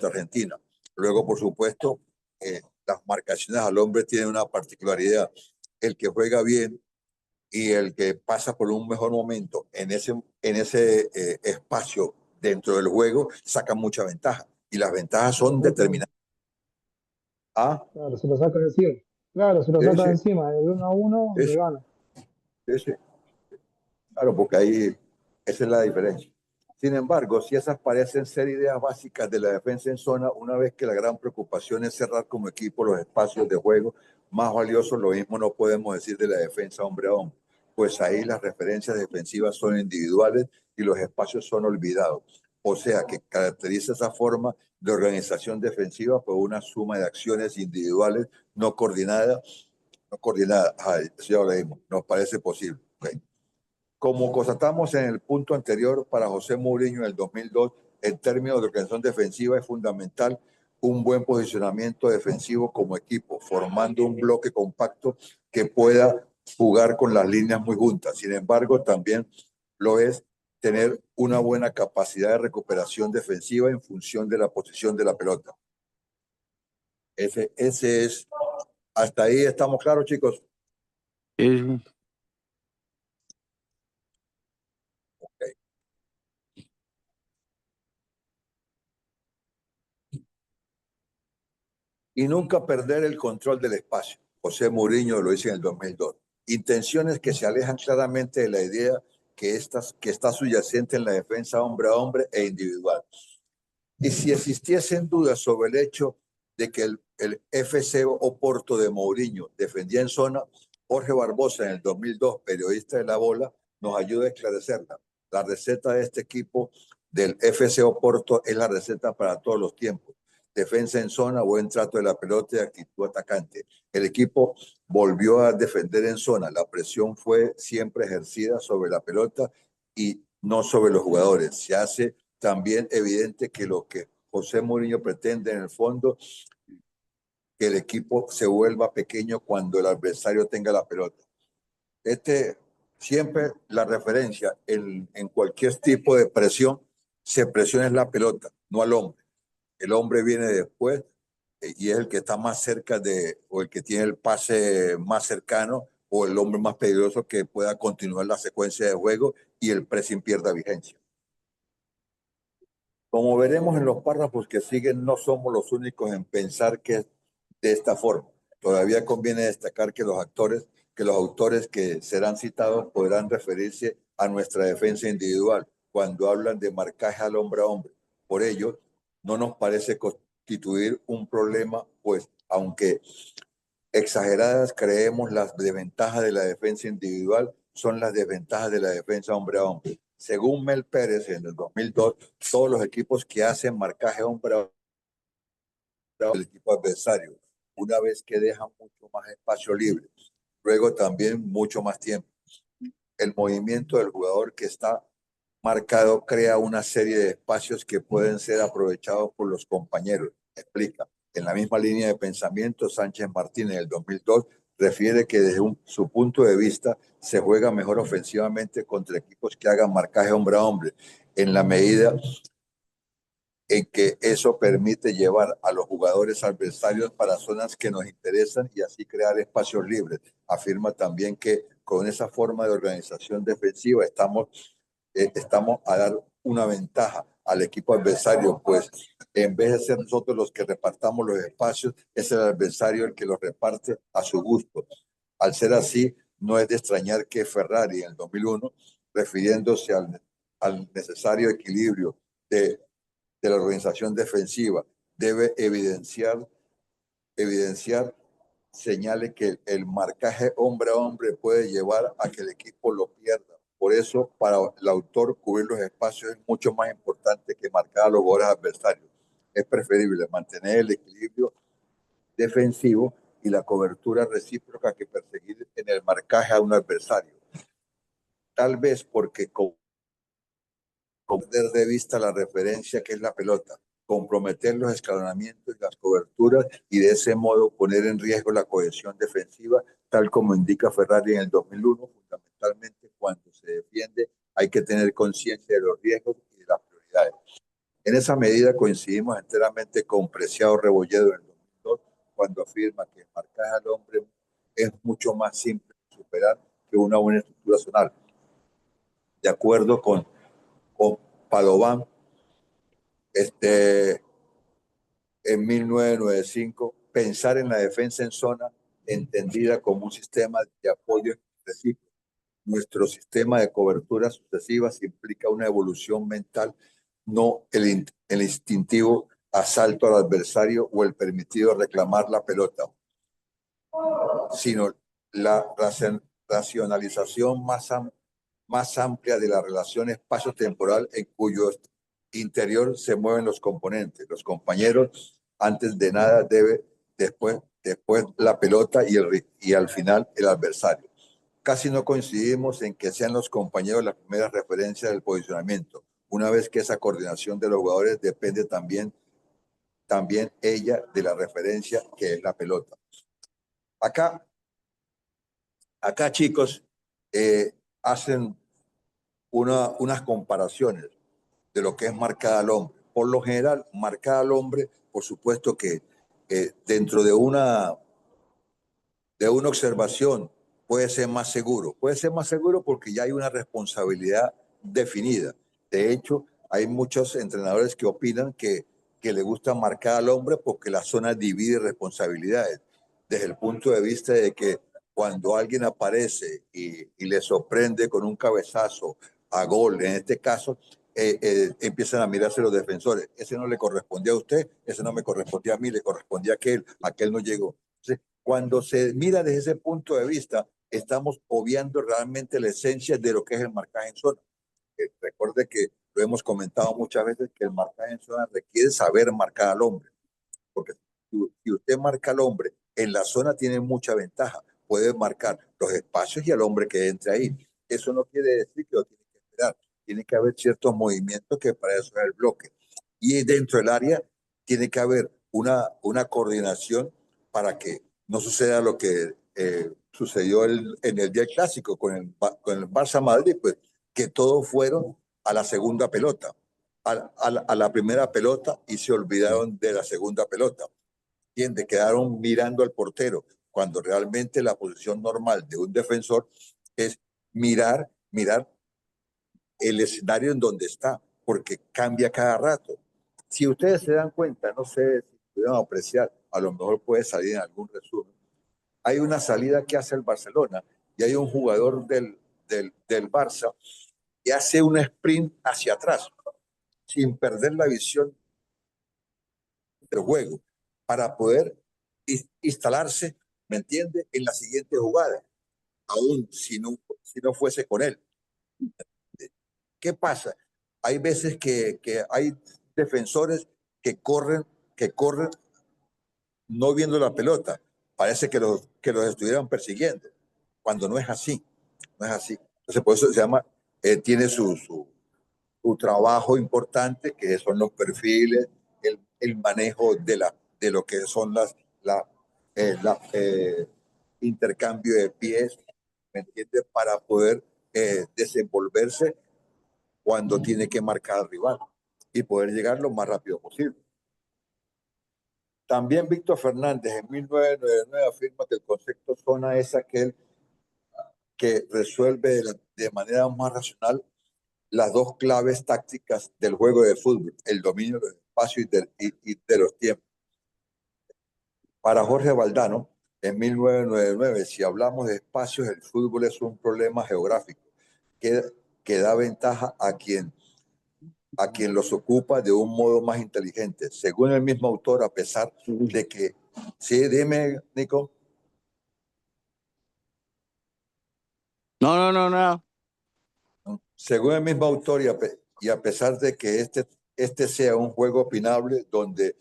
Argentina. Luego, por supuesto, las marcaciones al hombre tienen una particularidad. El que juega bien y el que pasa por un mejor momento en ese espacio dentro del juego saca mucha ventaja. Y las ventajas son determinadas. Claro, se lo saca encima. Claro, se lo saca encima. El 1-1 le gana. Sí. Claro, porque ahí esa es la diferencia. Sin embargo, si esas parecen ser ideas básicas de la defensa en zona, una vez que la gran preocupación es cerrar como equipo los espacios de juego más valiosos, lo mismo no podemos decir de la defensa hombre a hombre, pues ahí las referencias defensivas son individuales y los espacios son olvidados. O sea, que caracteriza esa forma de organización defensiva por una suma de acciones individuales no coordinadas. No coordinadas. Eso ya lo leímos. Nos parece posible. Okay. Como constatamos en el punto anterior, para José Mourinho en el 2002, en términos de organización defensiva es fundamental un buen posicionamiento defensivo como equipo, formando un bloque compacto que pueda jugar con las líneas muy juntas. Sin embargo, también lo es tener una buena capacidad de recuperación defensiva en función de la posición de la pelota. Ese es, hasta ahí estamos claros, chicos. Okay. Y nunca perder el control del espacio. José Mourinho lo hizo en el 2002. Intenciones que se alejan claramente de la idea que está subyacente en la defensa hombre a hombre e individual. Y si existiesen dudas sobre el hecho de que el FC Oporto de Mourinho defendía en zona, Jorge Barbosa en el 2002, periodista de La Bola, nos ayuda a esclarecerla. La receta de este equipo del FC Oporto es la receta para todos los tiempos. Defensa en zona, buen trato de la pelota y actitud atacante. El equipo volvió a defender en zona. La presión fue siempre ejercida sobre la pelota y no sobre los jugadores. Se hace también evidente que lo que José Mourinho pretende en el fondo, que el equipo se vuelva pequeño cuando el adversario tenga la pelota. Siempre la referencia en cualquier tipo de presión, se presiona en la pelota, no al hombre. El hombre viene después y es el que está más cerca o el que tiene el pase más cercano, o el hombre más peligroso que pueda continuar la secuencia de juego y el pressing pierda vigencia. Como veremos en los párrafos que siguen, no somos los únicos en pensar que es de esta forma. Todavía conviene destacar que los autores que serán citados podrán referirse a nuestra defensa individual cuando hablan de marcaje al hombre a hombre. Por ello, no nos parece constituir un problema, pues aunque exageradas creemos las desventajas de la defensa individual son las desventajas de la defensa hombre a hombre. Según Mel Pérez, en el 2002, todos los equipos que hacen marcaje hombre a hombre del equipo adversario, una vez que dejan mucho más espacio libre, luego también mucho más tiempo. El movimiento del jugador que está marcado crea una serie de espacios que pueden ser aprovechados por los compañeros. Explica. En la misma línea de pensamiento, Sánchez Martín en el 2002 refiere que desde su punto de vista se juega mejor ofensivamente contra equipos que hagan marcaje hombre a hombre, en la medida en que eso permite llevar a los jugadores adversarios para zonas que nos interesan y así crear espacios libres. Afirma también que con esa forma de organización defensiva estamos a dar una ventaja al equipo adversario, pues en vez de ser nosotros los que repartamos los espacios, es el adversario el que los reparte a su gusto. Al ser así, no es de extrañar que Ferrari en el 2001, refiriéndose al necesario equilibrio de la organización defensiva, debe evidenciar señale que el marcaje hombre a hombre puede llevar a que el equipo lo pierda. Por eso, para el autor, cubrir los espacios es mucho más importante que marcar a los jugadores adversarios. Es preferible mantener el equilibrio defensivo y la cobertura recíproca que perseguir en el marcaje a un adversario. Tal vez porque perder de vista la referencia que es la pelota, comprometer los escalonamientos y las coberturas y de ese modo poner en riesgo la cohesión defensiva, tal como indica Ferrari en el 2001, fundamentalmente cuando se defiende hay que tener conciencia de los riesgos y de las prioridades. En esa medida coincidimos enteramente con Preciado Rebolledo en el 2002, cuando afirma que el marcaje al hombre es mucho más simple de superar que una buena estructura zonal. De acuerdo con Padovan, en 1995, pensar en la defensa en zona entendida como un sistema de apoyo recíproco. Nuestro sistema de coberturas sucesivas implica una evolución mental, no el instintivo asalto al adversario o el permitido reclamar la pelota, sino la racionalización más amplia de la relación espacio-temporal en cuyo interior se mueven los componentes. Los compañeros, antes de nada, después la pelota y al final el adversario. Casi no coincidimos en que sean los compañeros las primeras referencias del posicionamiento, una vez que esa coordinación de los jugadores depende también ella de la referencia que es la pelota. Acá chicos, hacen unas comparaciones de lo que es marcada al hombre. Por lo general, marcada al hombre, por supuesto que dentro de una observación puede ser más seguro. Puede ser más seguro porque ya hay una responsabilidad definida. De hecho, hay muchos entrenadores que opinan que le gusta marcar al hombre porque la zona divide responsabilidades. Desde el punto de vista de que cuando alguien aparece y le sorprende con un cabezazo a gol, en este caso, empiezan a mirarse los defensores. Ese no le correspondía a usted, ese no me correspondía a mí, le correspondía a aquel no llegó. Entonces, cuando se mira desde ese punto de vista, estamos obviando realmente la esencia de lo que es el marcaje en zona. Recuerde que lo hemos comentado muchas veces que el marcaje en zona requiere saber marcar al hombre, porque si usted marca al hombre en la zona tiene mucha ventaja, puede marcar los espacios y al hombre que entre ahí. Eso no quiere decir que lo tiene que esperar, tiene que haber ciertos movimientos que para eso es el bloque. Y dentro del área tiene que haber una coordinación para que no suceda lo que sucedió en el día clásico con el Barça Madrid, pues que todos fueron a la segunda pelota, a la primera pelota y se olvidaron de la segunda pelota. ¿Entiendes? Quedaron mirando al portero, cuando realmente la posición normal de un defensor es mirar el escenario en donde está, porque cambia cada rato. Si ustedes se dan cuenta, no sé si pudieron apreciar, a lo mejor puede salir en algún resumen, hay una salida que hace el Barcelona y hay un jugador del Barça que hace un sprint hacia atrás, sin perder la visión del juego, para poder instalarse, ¿me entiende?, en la siguiente jugada, aún si no fuese con él. ¿Qué pasa? Hay veces que hay defensores que corren no viendo la pelota. Parece que los estuvieran persiguiendo, cuando no es así. No es así. Entonces, por eso se llama, tiene su trabajo importante, que son los perfiles, el manejo de lo que son la, la intercambio de pies, ¿me entiendes? Para poder desenvolverse cuando tiene que marcar al rival y poder llegar lo más rápido posible. También Víctor Fernández en 1999 afirma que el concepto zona es aquel que resuelve de manera más racional las dos claves tácticas del juego de fútbol, el dominio del espacio y de los tiempos. Para Jorge Valdano, en 1999, si hablamos de espacios, el fútbol es un problema geográfico que da ventaja a quien los ocupa de un modo más inteligente. Según el mismo autor, a pesar de que... Sí, dime, Nico. No. Según el mismo autor, y a pesar de que este sea un juego opinable donde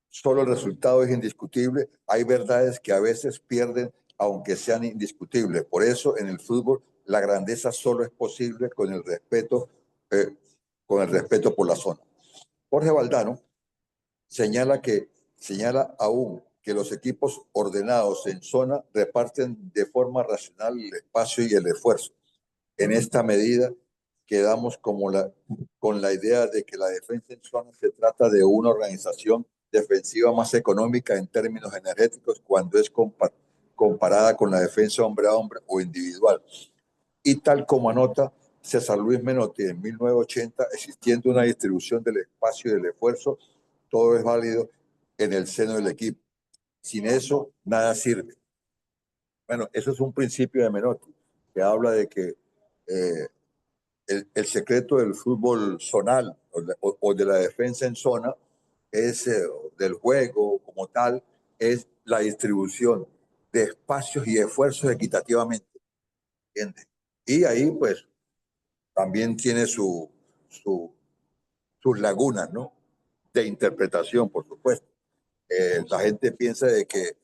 solo el resultado es indiscutible, hay verdades que a veces pierden aunque sean indiscutibles. Por eso en el fútbol la grandeza solo es posible con el respeto por la zona. Jorge Valdano señala aún que los equipos ordenados en zona reparten de forma racional el espacio y el esfuerzo. En esta medida, quedamos con la idea de que la defensa en zona se trata de una organización defensiva más económica en términos energéticos cuando es comparada con la defensa hombre a hombre o individual. Y tal como anota César Luis Menotti en 1980, existiendo una distribución del espacio y del esfuerzo, todo es válido en el seno del equipo. Sin eso, nada sirve. Bueno, eso es un principio de Menotti, que habla de que el secreto del fútbol zonal o de la defensa en zona es del juego como tal, es la distribución de espacios y esfuerzos equitativamente. ¿Entiendes? Y ahí pues también tiene su sus lagunas, ¿no? De interpretación, por supuesto. La gente piensa de que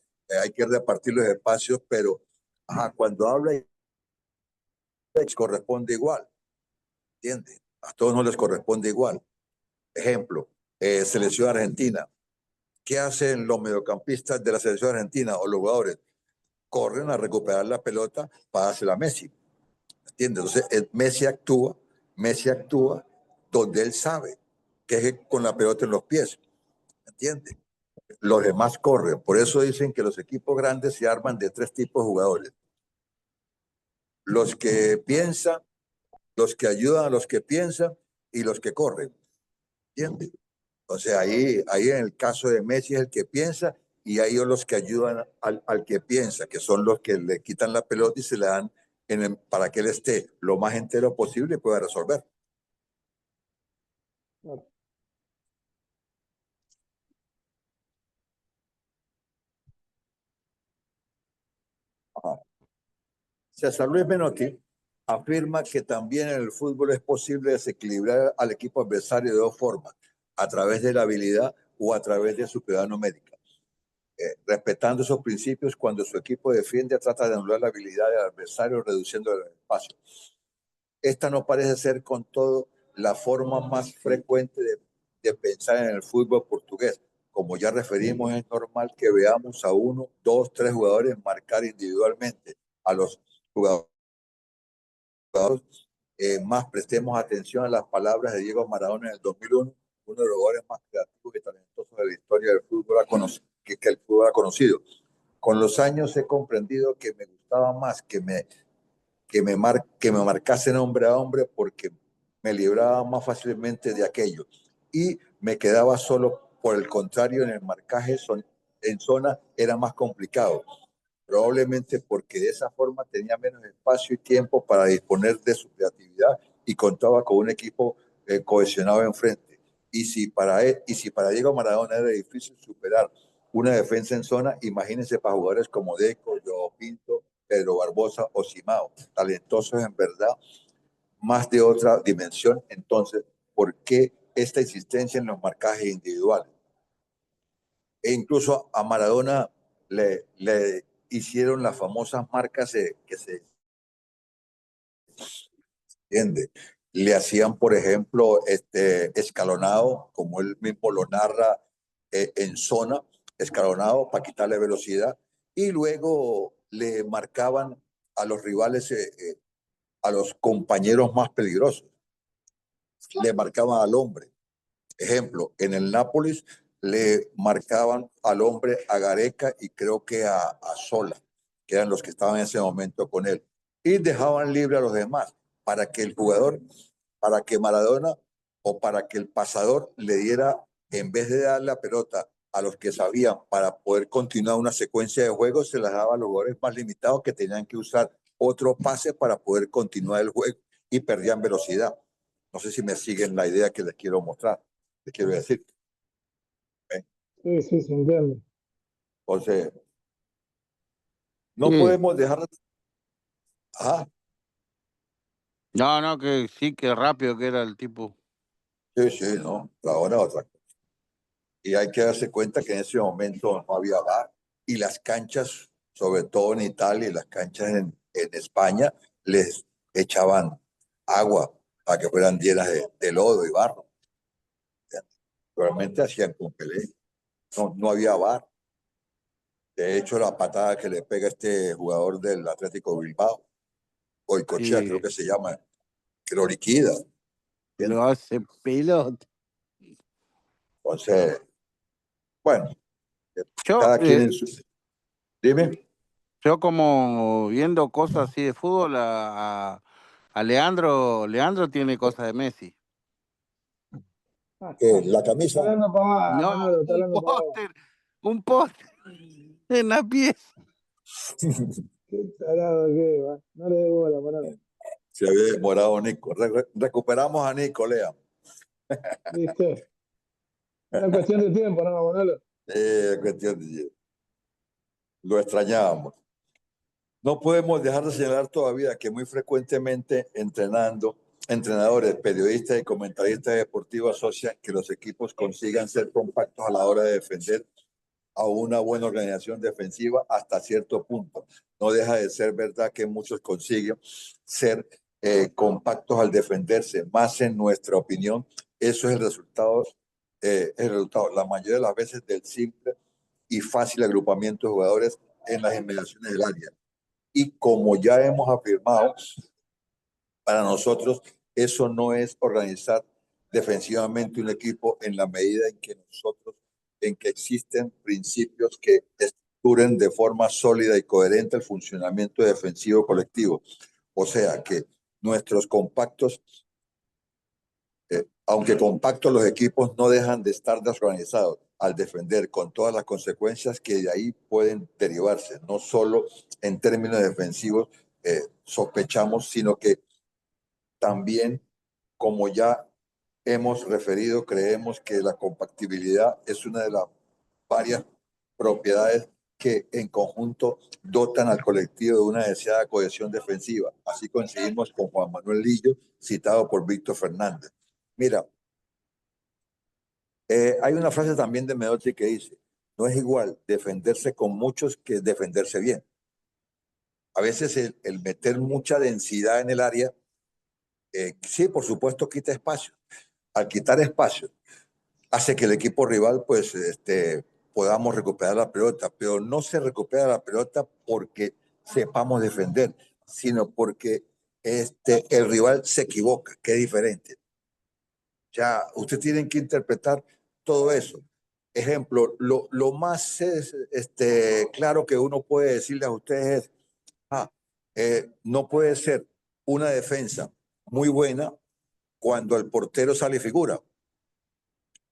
hay que repartir los espacios, pero cuando habla les corresponde igual, ¿entiendes? A todos no les corresponde igual. Ejemplo, selección argentina. ¿Qué hacen los mediocampistas de la selección argentina o los jugadores? Corren a recuperar la pelota para dársela a Messi, ¿entiendes? Entonces, Messi actúa donde él sabe, que es con la pelota en los pies, ¿entiendes? Los demás corren. Por eso dicen que los equipos grandes se arman de tres tipos de jugadores. Los que piensan, los que ayudan a los que piensan y los que corren, ¿entiendes? Entonces ahí en el caso de Messi es el que piensa y hay los que ayudan al que piensa, que son los que le quitan la pelota y se le dan para que él esté lo más entero posible y pueda resolver. Claro. Ajá. César Luis Menotti afirma que también en el fútbol es posible desequilibrar al equipo adversario de dos formas, a través de la habilidad o a través de su cuidado numérica. Respetando esos principios, cuando su equipo defiende, trata de anular la habilidad del adversario reduciendo el espacio. Esta no parece ser con todo la forma más frecuente de pensar en el fútbol portugués. Como ya referimos, es normal que veamos a uno, dos, tres jugadores marcar individualmente. A los jugadores más prestemos atención a las palabras de Diego Maradona en el 2001, uno de los jugadores más creativos y talentosos de la historia del fútbol que el fútbol ha conocido. Con los años he comprendido que me gustaba más que me marcasen hombre a hombre porque me libraba más fácilmente de aquello y me quedaba solo. Por el contrario, en el marcaje en zona era más complicado, probablemente porque de esa forma tenía menos espacio y tiempo para disponer de su creatividad y contaba con un equipo cohesionado enfrente. Y si para Diego Maradona era difícil superar una defensa en zona, imagínense para jugadores como Deco, Joao Pinto, Pedro Barbosa o Simao, talentosos en verdad, más de otra dimensión. Entonces, ¿por qué esta insistencia en los marcajes individuales? E incluso a Maradona le hicieron las famosas marcas que se entiende. Le hacían, por ejemplo, escalonado, como él mismo lo narra en zona, escalonado para quitarle velocidad, y luego le marcaban a los rivales, a los compañeros más peligrosos, le marcaban al hombre. Ejemplo, en el Nápoles le marcaban al hombre a Gareca y creo que a Sola, que eran los que estaban en ese momento con él. Y dejaban libre a los demás para que el jugador, para que Maradona o para que el pasador le diera, en vez de dar la pelota a los que sabían para poder continuar una secuencia de juegos, se las daba a los jugadores más limitados que tenían que usar otro pase para poder continuar el juego y perdían velocidad. No sé si me siguen la idea que les quiero mostrar, les quiero decir. Sí, sí, se entiende. Entonces, no Sí. podemos dejar. Ah, No, no, que sí, que rápido que era el tipo. sí, sí, no, ahora otra cosa. Y hay que darse cuenta que en ese momento no había bar. Y las canchas, sobre todo en Italia y las canchas en España, les echaban agua para que fueran llenas de lodo y barro. Realmente hacían con pelé. No, no había bar. De hecho, la patada que le pega este jugador del Atlético Bilbao, Goicoechea creo Sí, que se llama, que lo liquida. lo hace pelota. Entonces, bueno, Yo, cada quien en su... Dime. yo como viendo cosas así de fútbol, a Leandro tiene cosas de Messi. La Está camisa. hablando pavada, No, Manolo, está hablando pavada. un póster en la pieza. Qué tarado que va. No le dé bola, Manolo. Se había demorado Nico. Recuperamos a Nico, Lea. ¿Viste? Era cuestión de tiempo, ¿no, Manolo? Cuestión de... Lo extrañábamos. No podemos dejar de señalar todavía que muy frecuentemente entrenando entrenadores, periodistas y comentaristas deportivos asocian que los equipos consigan ser compactos a la hora de defender a una buena organización defensiva hasta cierto punto. No deja de ser verdad que muchos consiguen ser compactos al defenderse, más en nuestra opinión, eso es el resultado la mayoría de las veces del simple y fácil agrupamiento de jugadores en las inmediaciones del área. Y como ya hemos afirmado, para nosotros eso no es organizar defensivamente un equipo en la medida en que existen principios que estructuren de forma sólida y coherente el funcionamiento defensivo colectivo. O sea que nuestros compactos, aunque compactos los equipos no dejan de estar desorganizados al defender con todas las consecuencias que de ahí pueden derivarse, no solo en términos defensivos sospechamos, sino que también, como ya hemos referido, creemos que la compatibilidad es una de las varias propiedades que en conjunto dotan al colectivo de una deseada cohesión defensiva. Así coincidimos con Juan Manuel Lillo, citado por Víctor Fernández. Mira, hay una frase también de Meotti que dice, no es igual defenderse con muchos que defenderse bien. A veces el meter mucha densidad en el área, sí, por supuesto, quita espacio. Al quitar espacio, hace que el equipo rival pues podamos recuperar la pelota, pero no se recupera la pelota porque sepamos defender, sino porque el rival se equivoca, que es diferente. Ya, ustedes tienen que interpretar todo eso. Ejemplo, lo más claro que uno puede decirle a ustedes es, no puede ser una defensa muy buena cuando el portero sale y figura.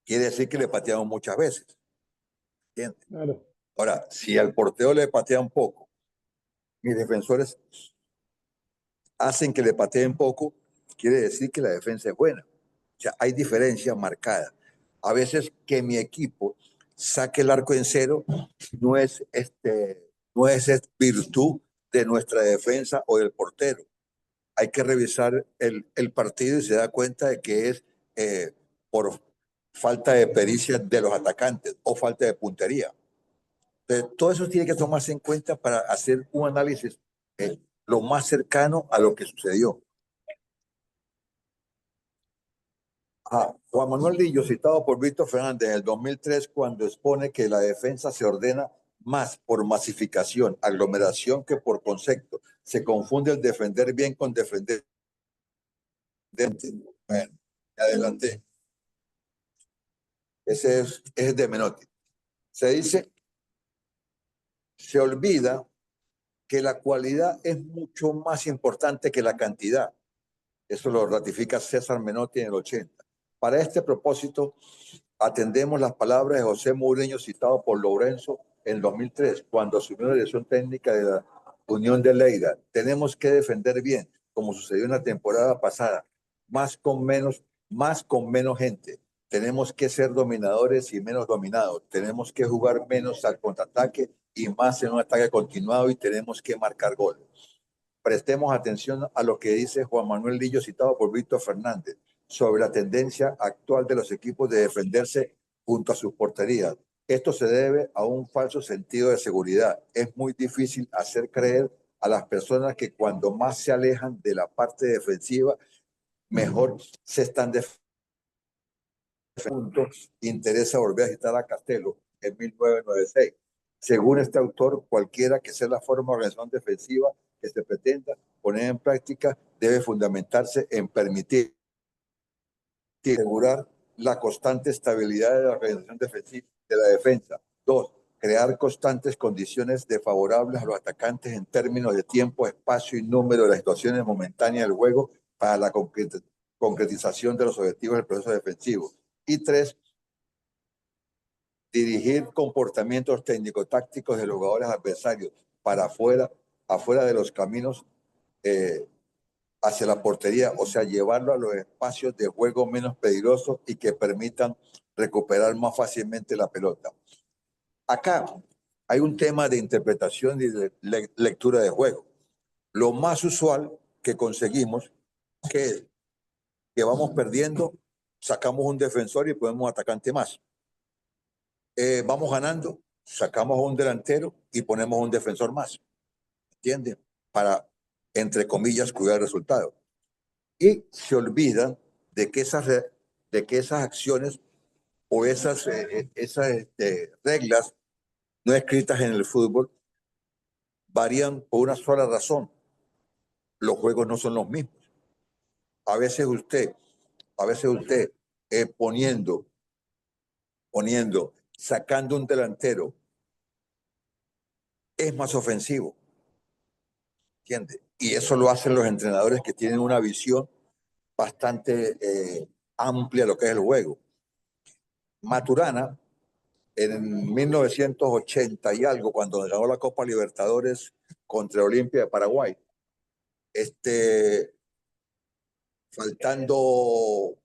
Quiere decir que le pateamos muchas veces. ¿Entiendes? Claro. Ahora, si al portero le patea un poco, mis defensores hacen que le pateen poco, quiere decir que la defensa es buena. O sea, hay diferencias marcadas. A veces que mi equipo saque el arco en cero no es virtud de nuestra defensa o del portero. Hay que revisar el partido y se da cuenta de que es por falta de pericia de los atacantes o falta de puntería. Entonces, todo eso tiene que tomarse en cuenta para hacer un análisis lo más cercano a lo que sucedió. Juan Manuel Lillo, citado por Víctor Fernández en el 2003, cuando expone que la defensa se ordena más por masificación, aglomeración que por concepto. Se confunde el defender bien con defender. Bueno, adelante. Ese es de Menotti. Se dice, se olvida que la cualidad es mucho más importante que la cantidad. Eso lo ratifica César Menotti en el 80. Para este propósito, atendemos las palabras de José Mourinho citado por Lorenzo en 2003, cuando asumió la dirección técnica de la Unión de Lleida. Tenemos que defender bien, como sucedió en la temporada pasada, más con menos gente. Tenemos que ser dominadores y menos dominados. Tenemos que jugar menos al contraataque y más en un ataque continuado y tenemos que marcar goles. Prestemos atención a lo que dice Juan Manuel Lillo, citado por Víctor Fernández, sobre la tendencia actual de los equipos de defenderse junto a sus porterías. Esto se debe a un falso sentido de seguridad. Es muy difícil hacer creer a las personas que cuando más se alejan de la parte defensiva, mejor se están defendiendo. Interesa volver a citar a Castelo en 1996. Según este autor, cualquiera que sea la forma de organización defensiva que se pretenda poner en práctica debe fundamentarse en permitir y asegurar la constante estabilidad de la organización defensiva de la defensa. 2. Crear constantes condiciones desfavorables a los atacantes en términos de tiempo, espacio y número de las situaciones momentáneas del juego para la concretización de los objetivos del proceso defensivo. Y 3. Dirigir comportamientos técnico-tácticos de los jugadores adversarios para afuera de los caminos hacia la portería, o sea, llevarlo a los espacios de juego menos peligrosos y que permitan recuperar más fácilmente la pelota. Acá hay un tema de interpretación y de lectura de juego. Lo más usual que conseguimos, que que vamos perdiendo, sacamos un defensor y ponemos atacante más. Vamos ganando, sacamos a un delantero y ponemos un defensor más. ¿Entienden? Para, entre comillas, cuidar el resultado. Y se olvidan de que esas acciones o esas reglas no escritas en el fútbol varían por una sola razón. Los juegos no son los mismos. A veces usted poniendo, sacando un delantero, es más ofensivo. ¿Entiende? Y eso lo hacen los entrenadores que tienen una visión bastante amplia de lo que es el juego. Maturana, en 1980 y algo, cuando ganó la Copa Libertadores contra Olimpia de Paraguay, faltando,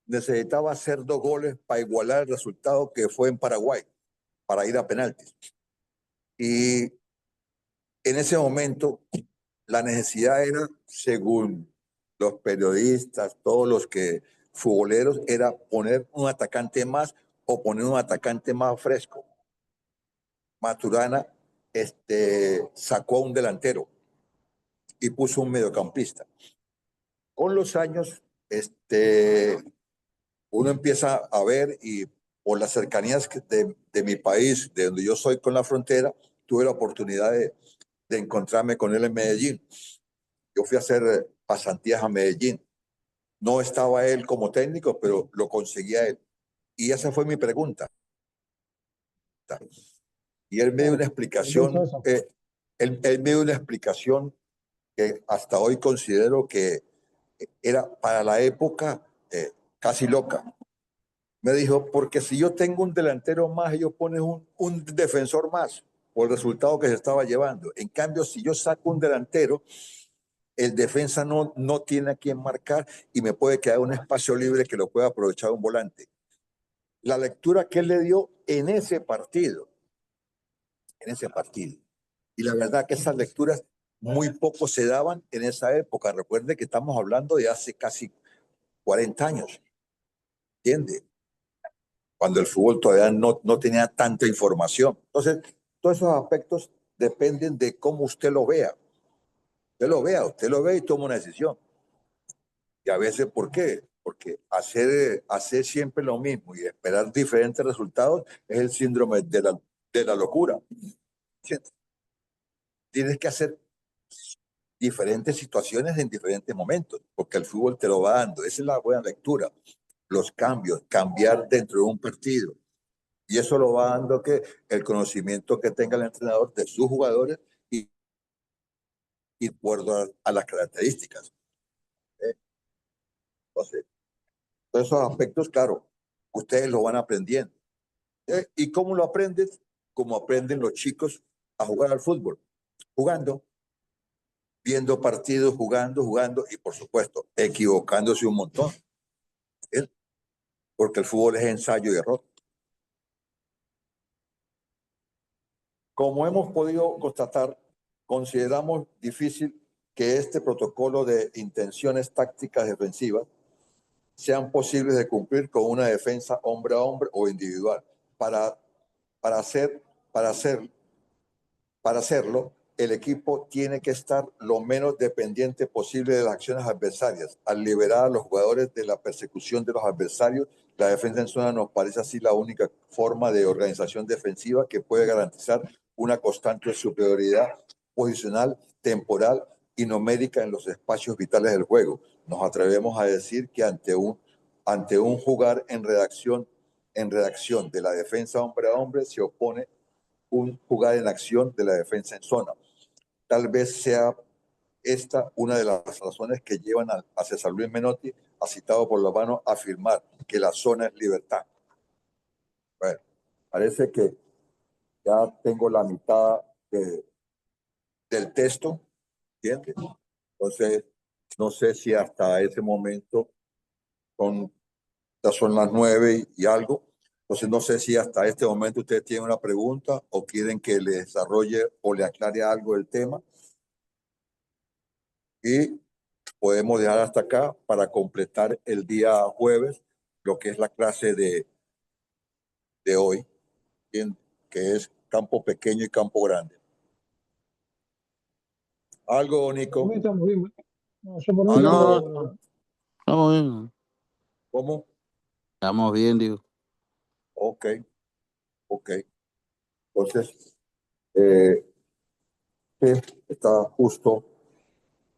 necesitaba hacer 2 goles para igualar el resultado que fue en Paraguay, para ir a penaltis. Y en ese momento, la necesidad era, según los periodistas, todos los que futboleros, era poner un atacante más o poner un atacante más fresco. Maturana sacó a un delantero y puso un mediocampista. Con los años, uno empieza a ver, y por las cercanías de mi país, de donde yo soy con la frontera, tuve la oportunidad de encontrarme con él en Medellín. Yo fui a hacer pasantías a Medellín. No estaba él como técnico, pero lo conseguía él. Y esa fue mi pregunta. Y él me dio una explicación, él me dio una explicación que hasta hoy considero que era para la época casi loca. Me dijo, porque si yo tengo un delantero más, ellos ponen un defensor más por el resultado que se estaba llevando. En cambio, si yo saco un delantero, el defensa no tiene a quien marcar y me puede quedar un espacio libre que lo pueda aprovechar un volante. La lectura que él le dio en ese partido. Y la verdad que esas lecturas muy poco se daban en esa época. Recuerde que estamos hablando de hace casi 40 años. ¿Entiende? Cuando el fútbol todavía no tenía tanta información. Entonces, todos esos aspectos dependen de cómo usted lo vea. Usted lo ve y toma una decisión. Y a veces, ¿por qué? Porque hacer siempre lo mismo y esperar diferentes resultados es el síndrome de la locura. ¿Entiendes? Tienes que hacer diferentes situaciones en diferentes momentos, porque el fútbol te lo va dando. Esa es la buena lectura. Los cambios, cambiar dentro de un partido. Y eso lo va dando que el conocimiento que tenga el entrenador de sus jugadores y de acuerdo a las características. Entonces, todos esos aspectos, claro, ustedes lo van aprendiendo. ¿Y cómo lo aprendes? Como aprenden los chicos a jugar al fútbol, jugando, viendo partidos, jugando y por supuesto, equivocándose un montón. ¿Eh? Porque el fútbol es ensayo y error. Como hemos podido constatar, consideramos difícil que este protocolo de intenciones tácticas defensivas sean posibles de cumplir con una defensa hombre a hombre o individual. Para hacerlo, el equipo tiene que estar lo menos dependiente posible de las acciones adversarias. Al liberar a los jugadores de la persecución de los adversarios, la defensa en zona nos parece así la única forma de organización defensiva que puede garantizar una constante superioridad posicional, temporal y numérica en los espacios vitales del juego. Nos atrevemos a decir que ante un jugar en redacción de la defensa hombre a hombre se opone un jugar en acción de la defensa en zona. Tal vez sea esta una de las razones que llevan a César Luis Menotti, a citado por Lozano, a afirmar que la zona es libertad. Bueno, parece que ya tengo la mitad del texto, ¿entiendes? Entonces, no sé si hasta ese momento ya son las 9 y algo. Entonces, no sé si hasta este momento ustedes tienen una pregunta o quieren que le desarrolle o le aclare algo del tema. Y podemos dejar hasta acá para completar el día jueves lo que es la clase de hoy, que es campo pequeño y campo grande. ¿Algo, Por mí Nico? estamos bien. No, yo por mí No, ¿Algo? tampoco. estamos bien. ¿Cómo? Estamos bien, digo. Ok, ok. Entonces, eh, sí, está justo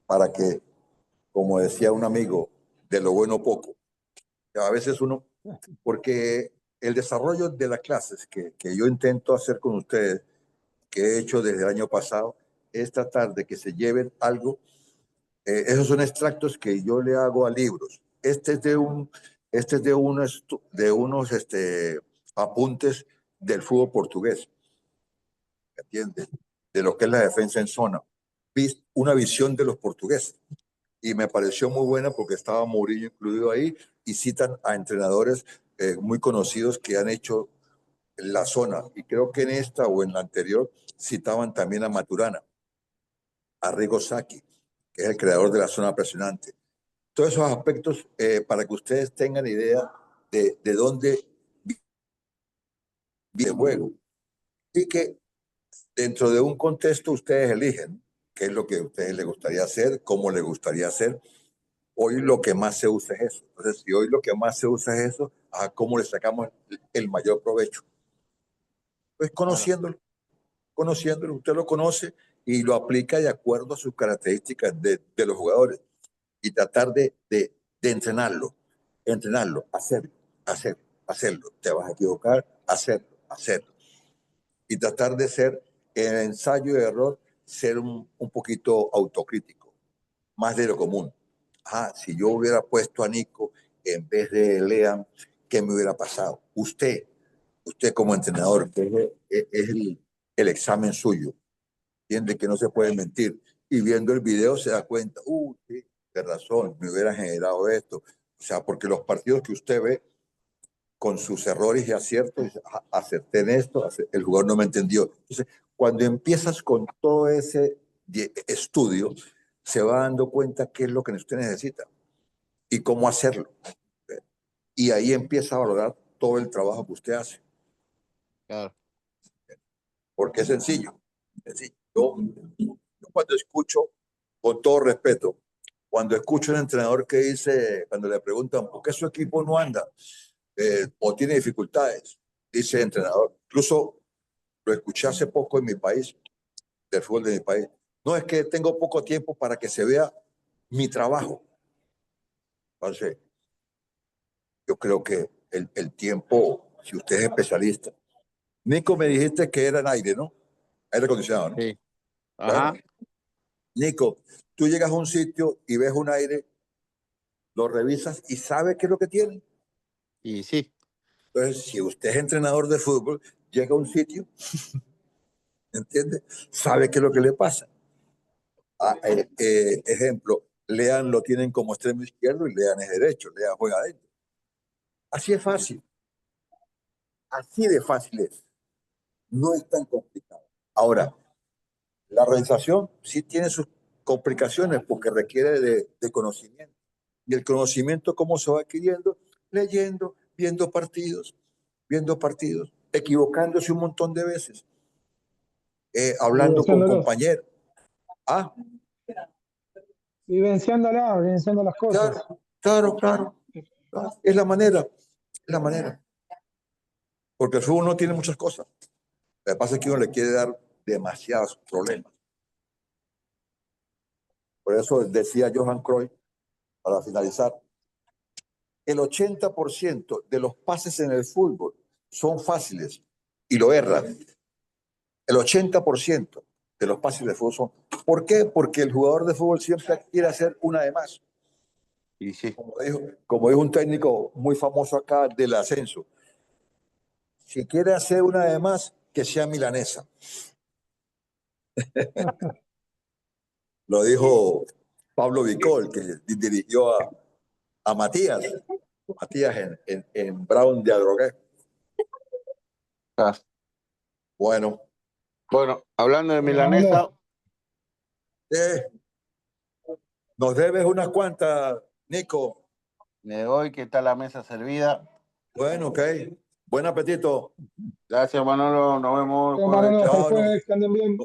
para que, como decía un amigo, de lo bueno poco. A veces uno, porque el desarrollo de las clases que yo intento hacer con ustedes, que he hecho desde el año pasado, es tratar de que se lleven algo. Esos son extractos que yo le hago a libros. Este es de unos apuntes del fútbol portugués, ¿entiendes? De lo que es la defensa en zona. Una visión de los portugueses. Y me pareció muy buena porque estaba Mourinho incluido ahí y citan a entrenadores muy conocidos que han hecho la zona. Y creo que en esta o en la anterior citaban también a Maturana, a Rigo Sacchi, que es el creador de la zona presionante. Todos esos aspectos para que ustedes tengan idea de dónde viene el juego. Y que dentro de un contexto ustedes eligen qué es lo que a ustedes les gustaría hacer, cómo les gustaría hacer. Hoy lo que más se usa es eso. Entonces, si hoy lo que más se usa es eso, ¿a cómo le sacamos el mayor provecho? Pues Claro. conociéndolo, usted lo conoce y lo aplica de acuerdo a sus características de los jugadores y tratar de entrenarlo, hacerlo. Te vas a equivocar, hacerlo. Y tratar de ser, en el ensayo de error, ser un poquito autocrítico, más de lo común. Si yo hubiera puesto a Nico en vez de Lean, ¿qué me hubiera pasado? Usted como entrenador, que es el examen suyo, entiende que no se puede mentir. Y viendo el video se da cuenta, sí, de razón, me hubiera generado esto. O sea, porque los partidos que usted ve con sus errores y aciertos, acerté en esto, el jugador no me entendió. Entonces, cuando empiezas con todo ese estudio, se va dando cuenta qué es lo que usted necesita y cómo hacerlo. Y ahí empieza a valorar todo el trabajo que usted hace. Claro. Porque es sencillo. Sencillo. Yo cuando escucho, con todo respeto, cuando escucho a un entrenador que dice, cuando le preguntan por qué su equipo no anda o tiene dificultades, dice el entrenador, incluso lo escuché hace poco en mi país, del fútbol de mi país, no es que tengo poco tiempo para que se vea mi trabajo. Entonces, yo creo que el tiempo, si usted es especialista, Nico me dijiste que era en aire, ¿no? Aire acondicionado, ¿no? Sí. Bueno, Ajá. Nico, tú llegas a un sitio y ves un aire, lo revisas y sabes qué es lo que tiene. Y sí. Entonces, si usted es entrenador de fútbol, llega a un sitio, ¿entiende? Sabe qué es lo que le pasa. Ejemplo, Lean lo tienen como extremo izquierdo y Lean es derecho, Lean juega adentro. Así es fácil, así de fácil es. No es tan complicado. Ahora, la realización sí tiene sus complicaciones porque requiere de conocimiento. Y el conocimiento, ¿cómo se va adquiriendo? Leyendo, viendo partidos, equivocándose un montón de veces, hablando con Vivenciándolos. compañeros. Ah, Vivenciando las cosas. claro, claro. Es la manera, es la manera. Porque el fútbol no tiene muchas cosas. Lo que pasa es que uno le quiere dar demasiados problemas. Por eso decía Johan Cruyff, para finalizar, el 80% de los pases en el fútbol son fáciles y lo erran. El 80% de los pases de fútbol son. ¿Por qué? Porque el jugador de fútbol siempre quiere hacer una de más. Y sí. Como dijo un técnico muy famoso acá del ascenso, si quiere hacer una de más, que sea milanesa. Lo dijo Pablo Vicol, que dirigió a Matías en Brown de Adrogué. Ah. Bueno, Bueno, hablando de Bueno, Manolo, milanesa, eh, Nos debes unas cuantas, Nico. Me voy, que está la mesa servida. Bueno, ok. Buen apetito. Gracias, Manolo. Nos vemos el Chao, jueves. Manolo, hasta el Chao, jueves, que anden bien.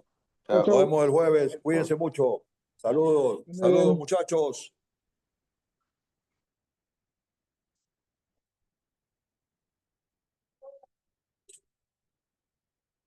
Chao. Nos vemos el jueves. Cuídense mucho. Saludos, Bien. saludos, muchachos.